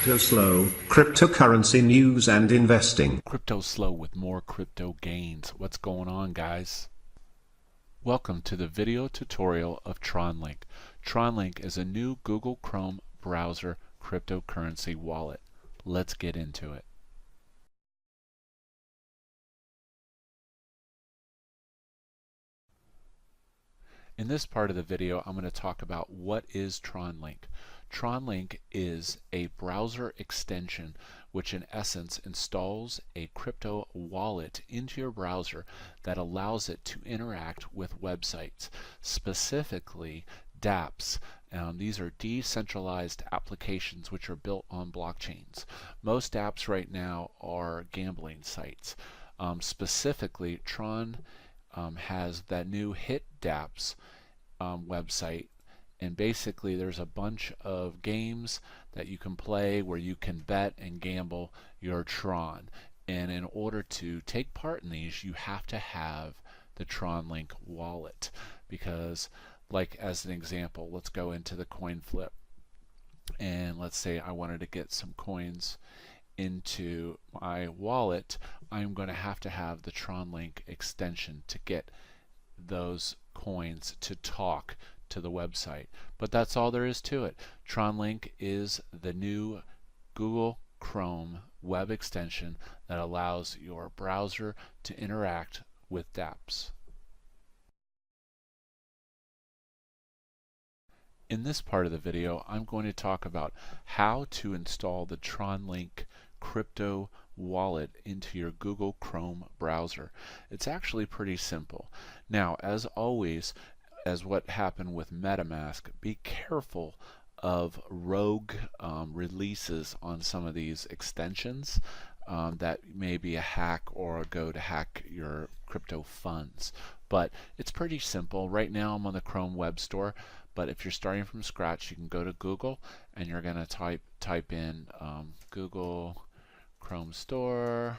CryptoSLO, cryptocurrency news and investing. CryptoSLO with more crypto gains. What's going on, guys? Welcome to the video tutorial of TronLink. TronLink is a new Google Chrome browser cryptocurrency wallet. Let's get into it. In this part of the video, I'm going to talk about what is TronLink. TronLink is a browser extension which in essence installs a crypto wallet into your browser that allows it to interact with websites, specifically dApps. These are decentralized applications which are built on blockchains. Most apps right now are gambling sites. Specifically, Tron has that new Hit dApps website, and basically there's a bunch of games that you can play where you can bet and gamble your Tron, and in order to take part in these you have to have the TronLink wallet, because like as an example, let's go into the coin flip, and let's say I wanted to get some coins into my wallet. I'm going to have the TronLink extension to get those coins to talk to the website. But that's all there is to it. TronLink is the new Google Chrome web extension that allows your browser to interact with dApps. In this part of the video, I'm going to talk about how to install the TronLink crypto wallet into your Google Chrome browser. It's actually pretty simple. Now, as always, as what happened with MetaMask, be careful of rogue releases on some of these extensions that may be a hack or go to hack your crypto funds. But it's pretty simple. Right now I'm on the Chrome Web Store, but if you're starting from scratch, you can go to Google and you're going to type in Google Chrome Store,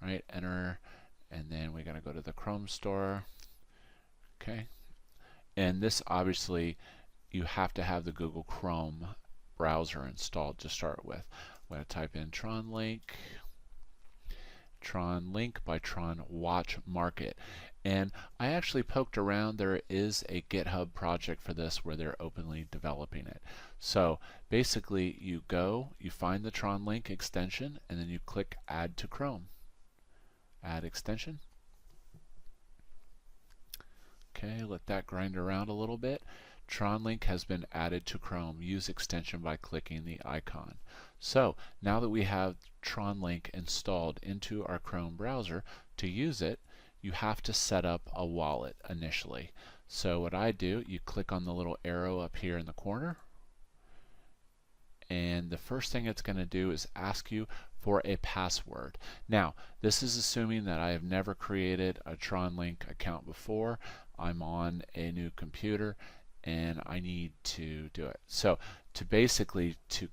right, enter, and then we're going to go to the Chrome Store. Okay, and this obviously you have to have the Google Chrome browser installed to start with. I'm going to type in TronLink by Tron Watch Market, and I actually poked around. There is a GitHub project for this where they're openly developing it. So basically you find the TronLink extension, and then you click Add to Chrome. Add extension. Okay, let that grind around a little bit. TronLink has been added to Chrome. Use extension by clicking the icon. So now that we have TronLink installed into our Chrome browser, to use it, you have to set up a wallet initially. So what I do, you click on the little arrow up here in the corner, and the first thing it's going to do is ask you for a password. Now, this is assuming that I have never created a TronLink account before. I'm on a new computer and I need to do it. So to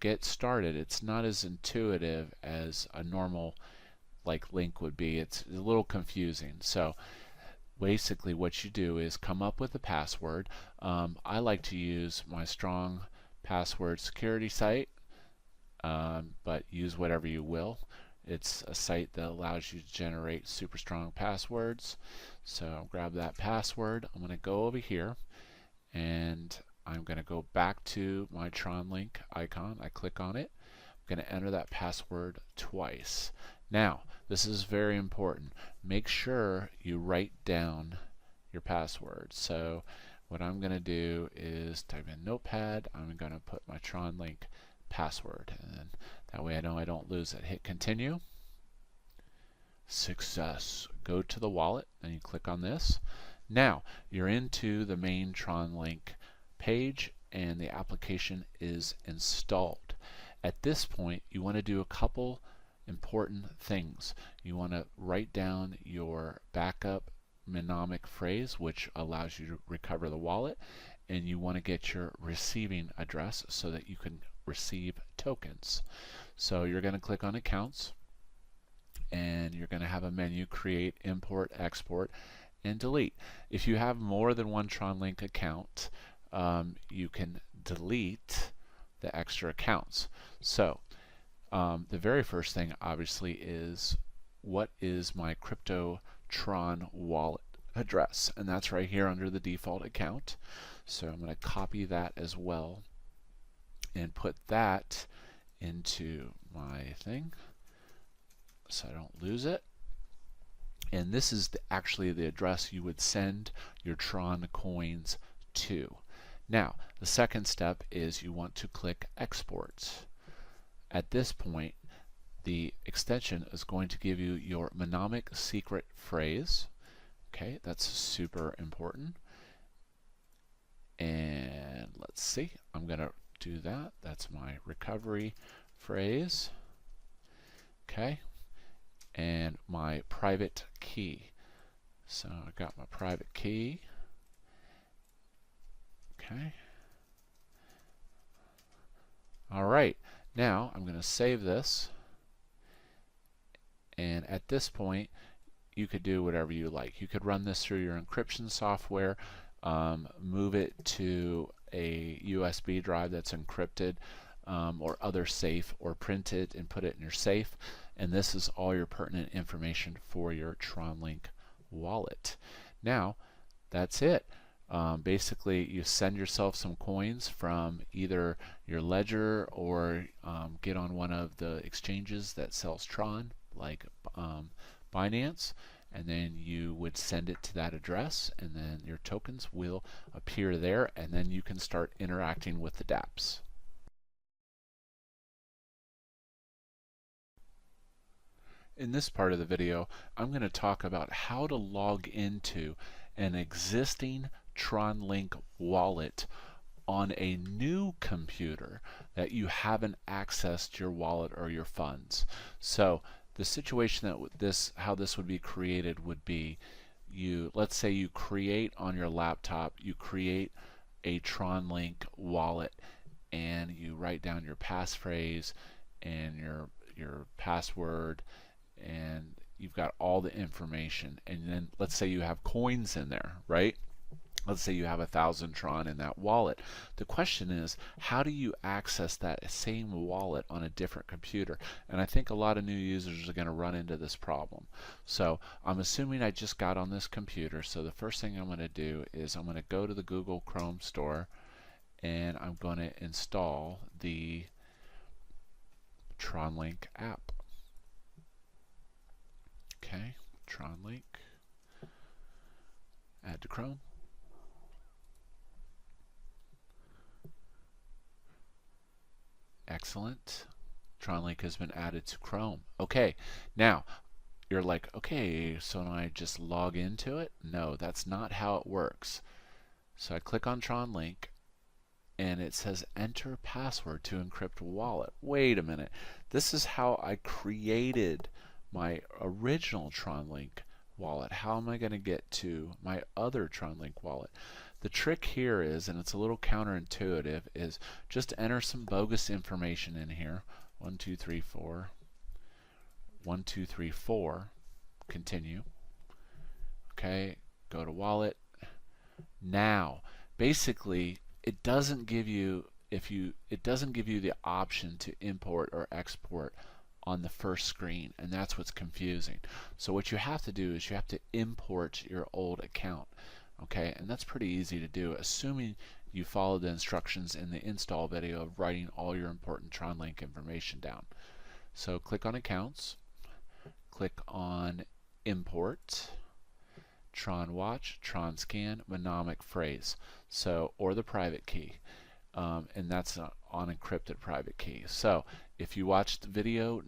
get started, it's not as intuitive as a normal link would be. It's a little confusing. So basically what you do is come up with a password. I like to use my strong password security site, but use whatever you will. It's a site that allows you to generate super strong passwords. So grab that password. I'm going to go over here and I'm going to go back to my TronLink icon. I click on it. I'm going to enter that password twice. Now, this is very important. Make sure you write down your password. So what I'm going to do is type in Notepad. I'm going to put my TronLink password, and then that way I know I don't lose it. Hit continue. Success. Go to the wallet and you click on this. Now you're into the main TronLink page and the application is installed. At this point you want to do a couple important things. You want to write down your backup mnemonic phrase, which allows you to recover the wallet, and you want to get your receiving address so that you can receive tokens. So you're going to click on accounts, and you're going to have a menu: create, import, export, and delete. If you have more than one TronLink account, you can delete the extra accounts. So the very first thing obviously is, what is my CryptoTron wallet address? And that's right here under the default account. So I'm going to copy that as well and put that into my thing so I don't lose it. And this is actually the address you would send your Tron coins to. Now, the second step is you want to click Export. At this point, the extension is going to give you your mnemonic secret phrase. Okay, that's super important. And let's see, I'm going to do that. That's my recovery phrase. Okay, and my private key. So I got my private key. Okay. All right, now I'm going to save this. And at this point, you could do whatever you like. You could run this through your encryption software, move it to a USB drive that's encrypted, or other safe, or print it and put it in your safe. And this is all your pertinent information for your TronLink wallet. Now, that's it. Basically, you send yourself some coins from either your ledger or get on one of the exchanges that sells Tron, like Binance, and then you would send it to that address, and then your tokens will appear there, and then you can start interacting with the dApps. In this part of the video, I'm going to talk about how to log into an existing TronLink wallet on a new computer that you haven't accessed your wallet or your funds. So the situation that how this would be created would be, let's say you create on your laptop, you create a TronLink wallet, and you write down your passphrase and your password, and you've got all the information. And then let's say you have coins in there, right? Let's say you have 1,000 Tron in that wallet. The question is, how do you access that same wallet on a different computer? And I think a lot of new users are going to run into this problem. So I'm assuming I just got on this computer. So the first thing I'm going to do is I'm going to go to the Google Chrome store, and I'm going to install the TronLink app. Okay, TronLink, add to Chrome. Excellent. TronLink has been added to Chrome. Okay, now you're like, okay, so do I just log into it? No, that's not how it works. So I click on TronLink, and it says enter password to encrypt wallet. Wait a minute. This is how I created my original TronLink wallet. How am I going to get to my other TronLink wallet? The trick here is, and it's a little counterintuitive, is just enter some bogus information in here. 1234, 1234, continue. Okay, go to wallet. Now, basically, it doesn't give you the option to import or export on the first screen, and that's what's confusing. So what you have to do is you have to import your old account. Okay, and that's pretty easy to do, assuming you follow the instructions in the install video of writing all your important TronLink information down. So click on Accounts, click on Import, Tron Watch, Tron Scan, mnemonic phrase, or the private key, and that's an unencrypted private key. So if you watched video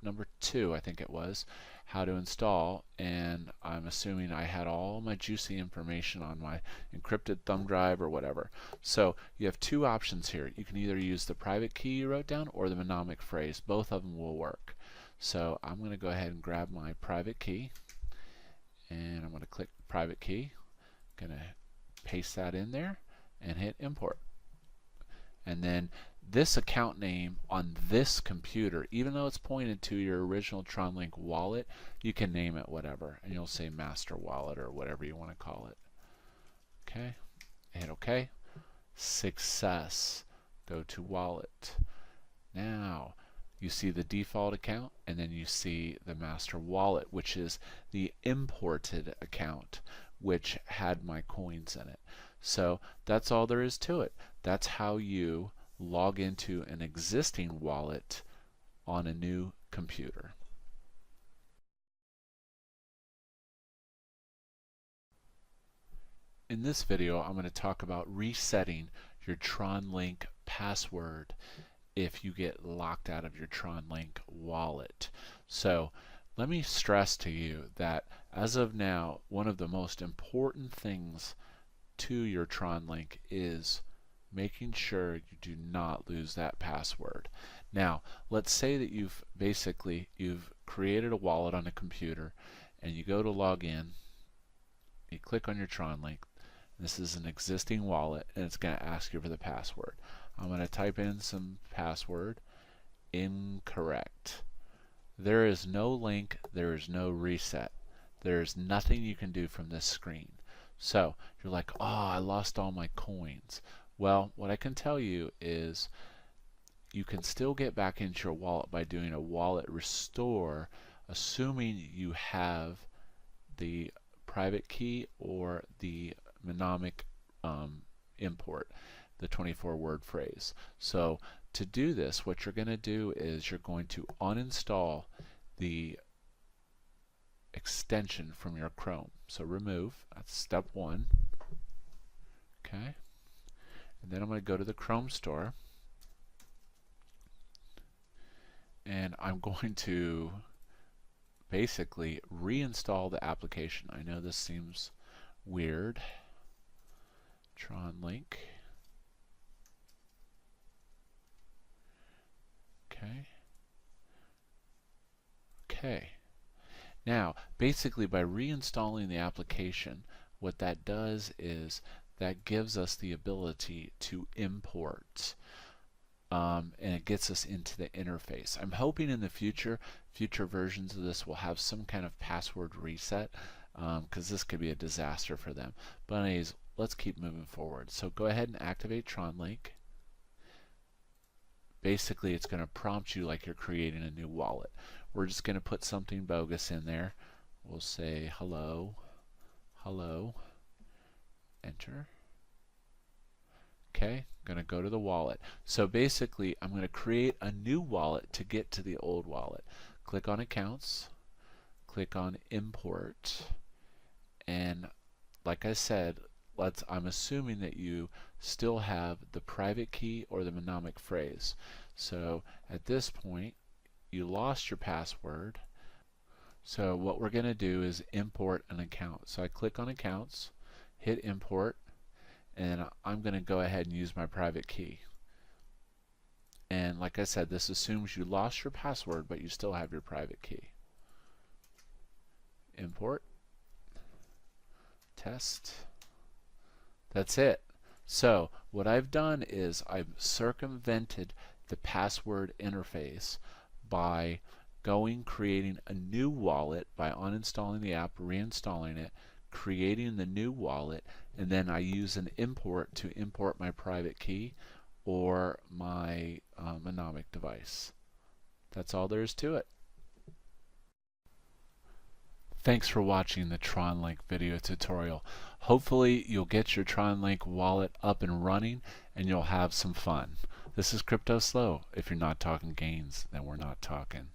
number 2, I think it was, how to install, and I'm assuming I had all my juicy information on my encrypted thumb drive or whatever. So you have two options here. You can either use the private key you wrote down or the mnemonic phrase. Both of them will work. So I'm going to go ahead and grab my private key, and I'm going to click private key. I'm going to paste that in there and hit import. And then this account name on this computer, even though it's pointed to your original TronLink wallet, you can name it whatever, and you'll say master wallet or whatever you want to call it. Okay, hit OK. Success. Go to wallet. Now you see the default account, and then you see the master wallet, which is the imported account, which had my coins in it. So that's all there is to it. That's how you log into an existing wallet on a new computer. In this video, I'm going to talk about resetting your TronLink password if you get locked out of your TronLink wallet. So let me stress to you that as of now, one of the most important things to your TronLink is making sure you do not lose that password. Now, let's say that you've created a wallet on a computer, and you go to log in, you click on your TronLink. This is an existing wallet, and it's going to ask you for the password. I'm going to type in some password. Incorrect. There is no link, there is no reset. There is nothing you can do from this screen. So you're like, oh, I lost all my coins. Well, what I can tell you is you can still get back into your wallet by doing a wallet restore, assuming you have the private key or the mnemonic import, the 24-word phrase. So to do this, what you're going to do is you're going to uninstall the extension from your Chrome. So remove, that's step one. Okay. And then I'm going to go to the Chrome store, and I'm going to basically reinstall the application. I know this seems weird. TronLink. Okay. Now, basically by reinstalling the application, what that does is that gives us the ability to import, and it gets us into the interface. I'm hoping in the future versions of this will have some kind of password reset, because this could be a disaster for them. But anyways, let's keep moving forward. So go ahead and activate TronLink. Basically, it's going to prompt you like you're creating a new wallet. We're just going to put something bogus in there. We'll say hello, hello, enter. Okay, I'm going to go to the wallet. So basically, I'm going to create a new wallet to get to the old wallet. Click on accounts, click on import, and like I said, I'm assuming that you still have the private key or the mnemonic phrase. So at this point, you lost your password. So what we're going to do is import an account. So I click on accounts, hit import, and I'm going to go ahead and use my private key. And like I said, this assumes you lost your password, but you still have your private key. Import, test. That's it. So what I've done is I've circumvented the password interface by creating a new wallet, by uninstalling the app, reinstalling it, creating the new wallet, and then I use an import to import my private key or my mnemonic device. That's all there is to it. Thanks for watching the TronLink video tutorial. Hopefully you'll get your TronLink wallet up and running and you'll have some fun. This is CryptoSLO. If you're not talking gains, then we're not talking.